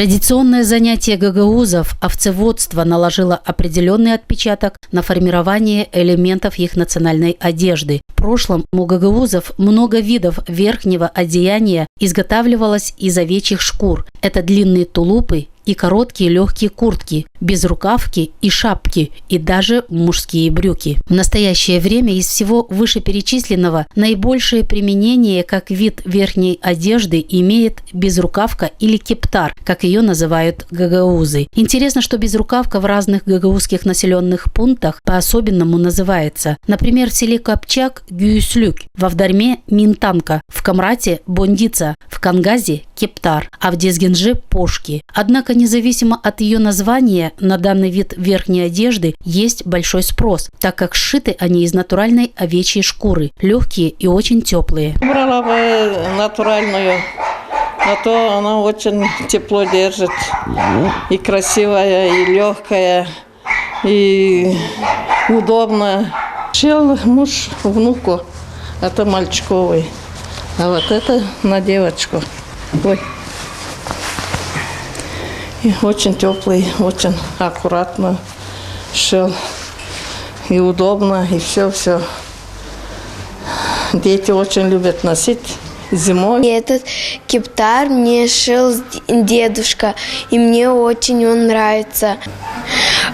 Традиционное занятие гагаузов овцеводство наложило определенный отпечаток на формирование элементов их национальной одежды. В прошлом у гагаузов много видов верхнего одеяния изготавливалось из овечьих шкур. Это длинные тулупы и короткие легкие куртки, безрукавки и шапки, и даже мужские брюки. В настоящее время из всего вышеперечисленного наибольшее применение как вид верхней одежды имеет безрукавка или кептар, как ее называют гагаузы. Интересно, что безрукавка в разных гагаузских населенных пунктах по-особенному называется. Например, в селе Капчак – гююслюк, во Вдарме – минтанка, в Камрате – бондица, в Кангазе – кептар, а в Дезгенже – пошки. Однако, независимо от ее названия, на данный вид верхней одежды есть большой спрос, так как сшиты они из натуральной овечьей шкуры, легкие и очень теплые. Брала бы натуральную, а то она очень тепло держит, и красивая, и легкая, и удобная. Шил муж внуку, это мальчиковый, а вот это на девочку. Ой. И очень теплый, очень аккуратно шил. И удобно, и все. Дети очень любят носить зимой. Этот кептар мне шил дедушка, и мне очень он нравится.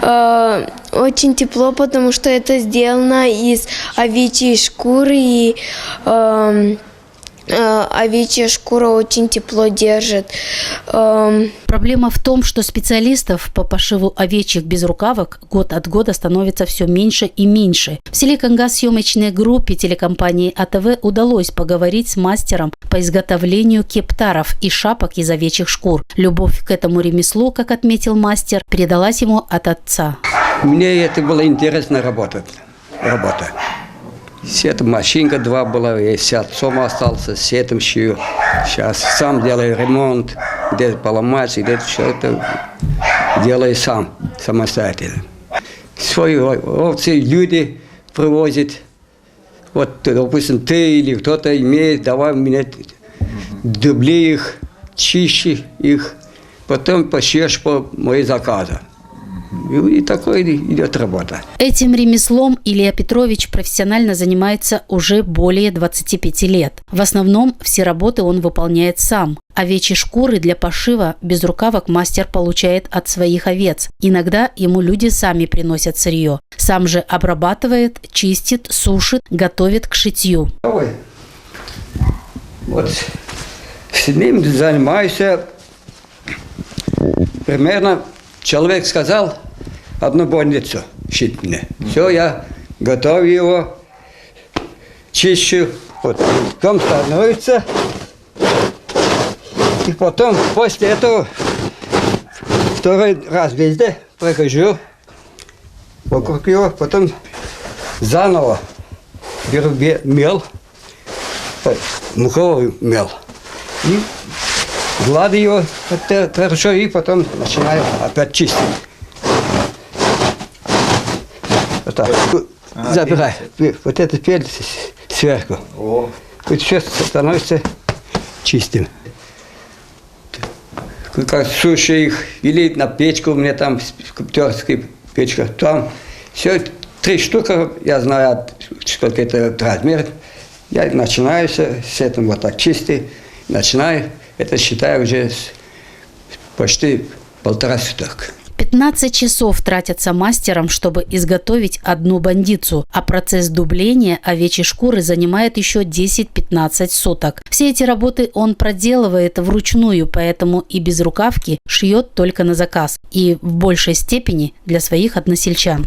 Очень тепло, потому что это сделано из овечьей шкуры, и овечья шкура очень тепло держит. Проблема в том, что специалистов по пошиву овечьих безрукавок год от года становится все меньше и меньше. В селе Кангаз съемочной группе телекомпании АТВ удалось поговорить с мастером по изготовлению кептаров и шапок из овечьих шкур. Любовь к этому ремеслу, как отметил мастер, передалась ему от отца. Мне это было интересно работа. С этим машинка 2 была, я с отцом остался, с этим шью. Сейчас сам делаю ремонт, где-то поломать, где-то все это делаю сам, самостоятельно. Свои овцы люди привозят. Вот, допустим, ты или кто-то имеет, давай мне дубли их, чище их, потом пошьешь по моей заказу. И такой идет работа. Этим ремеслом Илья Петрович профессионально занимается уже более 25 лет. В основном все работы он выполняет сам. Овечьи шкуры для пошива безрукавок мастер получает от своих овец. Иногда ему люди сами приносят сырье. Сам же обрабатывает, чистит, сушит, готовит к шитью. Вот с ним занимаюсь примерно. Человек сказал, одну больницу шить мне. Все, я готовлю его, чищу, вот, потом становится. И потом, после этого, второй раз везде прохожу вокруг его, потом заново беру мел, муховый мел, и гладю его хорошо, и потом начинаю опять чистить. Вот так. Забирай. Вот это перец сверху. Вот все становится чистым. Как сушу их, или на печку, у меня там коптерская печка, там все 3 штуки, я знаю, сколько это размер. Я начинаю с этим вот так чистить, начинаю. Это считаю уже почти 1,5 суток. 15 часов тратятся мастером, чтобы изготовить одну бондицу, а процесс дубления овечьей шкуры занимает еще 10-15 суток. Все эти работы он проделывает вручную, поэтому и безрукавки шьет только на заказ, и в большей степени для своих односельчан.